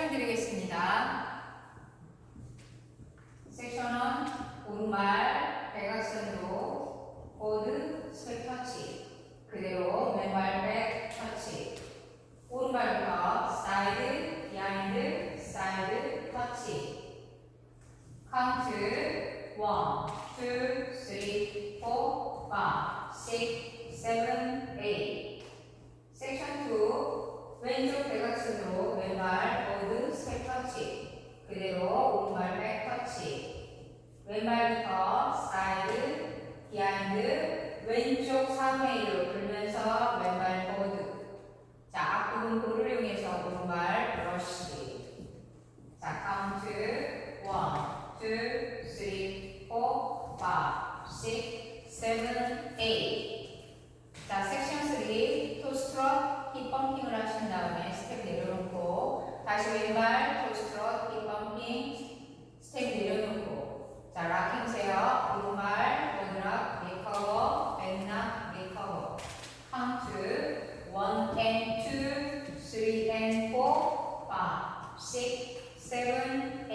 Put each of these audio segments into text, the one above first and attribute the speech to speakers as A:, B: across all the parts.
A: 설명드리겠습니다. 섹션은 오른발 백악선으로 보드 스텝 터치, 그대로 왼발 백 터치, 오른발부터 사이드, 비하인드, 사이드 터치. 카운트 1, 2, 3, 4, 5, 6, 7, 8. 섹션 2, 왼쪽 대각선으로 왼발 보드 스텝 터치, 그대로 오른발 백 터치. 왼발부터 사이드, 비하인드, 왼쪽 3회 1로 돌면서 왼발 보드. 자, 앞부분 볼을 이용해서 오른발 브러쉬. 자, 카운트 1, 2, 3, 4, 5, 6, 7, 8. 자, 섹션 3, 토스트롯, 힙 펌핑을 하신 다음에 스텝 내려놓고 다시 왼발 토스트롯, 힙 펌핑, 스텝 내려놓고 자, 락킹 세요. 오른발 보드락, 리커버, 백락, 리커버. 카운트 1 and 2, 3 and 4, 5, 6, 7, 8.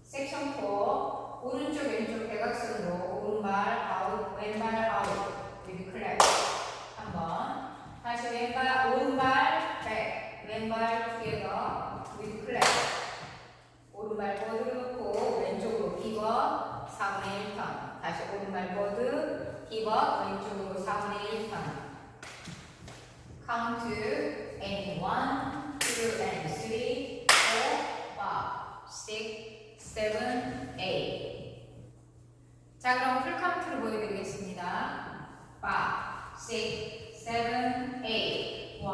A: 섹션 4, 오른쪽 왼쪽 대각선으로 오른발 아웃, 왼발 아웃. 위드 클랩. 한번 다시 왼발 오른발 백, 왼발 투게더 위드 클랩. 오른발 보드 놓고 왼쪽으로 피벗 4분의 1턴. 다시 오른발 보드 피벗 왼쪽으로 4분의 1턴. 카운트 and 1, 2 and 3, 4, 5, 6, 7, 8. 자, 그럼 풀 카운트를 보여드리겠습니다. 5, 6, 7, 8. 1,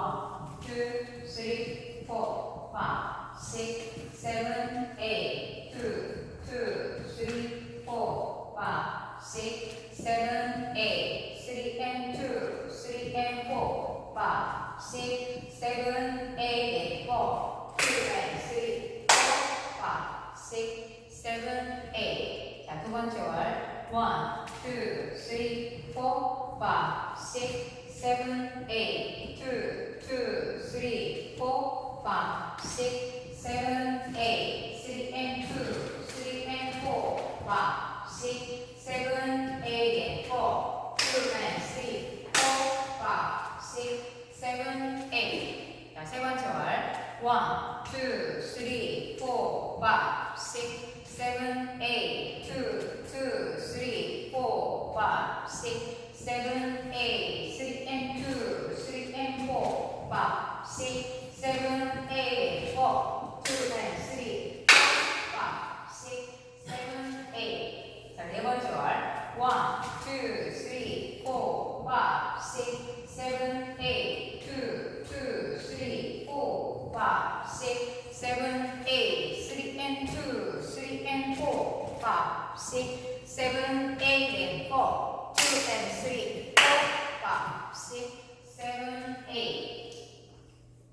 A: 2, 3, 4, 5, 6, 7, 8. 2, 3, 4, 5, 6, 7, 8. 3 and 2, 3 and 4, 5, 6, 7, 8, 4. 2 and 3, 4, 5, 6, 7, 8. 자, 두 번째 월. 1, 2, 3, 4, 5, 6, 7, 8. 2, 3, 4, 5, 6, 7, 8. 3 and 2, 3 and 4, 5, 6, 7, 8, 4. 2 and 3, 4, 5, 6, 7, 8. 자, 세 번째 월. 1, 2, 3, 4, 5, 6, 7, 8. 2, 3, 4, 5, 6, 7, 8. 3 and 2, 3 and 4, 5, 6, 7, 8, 4. 2 and 3, 4, 5, 6, 7, 8. 자, 네 번째 월. 1, 2, 3, 4, 5, 6, 7, 8. 2, 3, 4, 5, 6, 7, 8. 3 and 2, 3 and 4, 5, 6, 7, 8 and 4. 2 and 3, 4, 5, 6, 7, 8.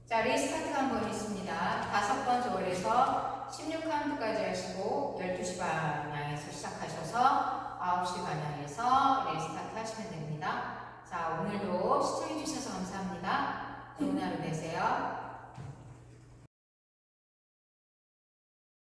A: 자, 리스타트 한 번 있습니다. 5번째 월에서 16카운트까지 하시고 12시 방향에서 시작하셔서 9시 방향에서 리스타트 하시면 됩니다. 자, 오늘도 시청해주셔서 감사합니다. 좋은 하루 되세요.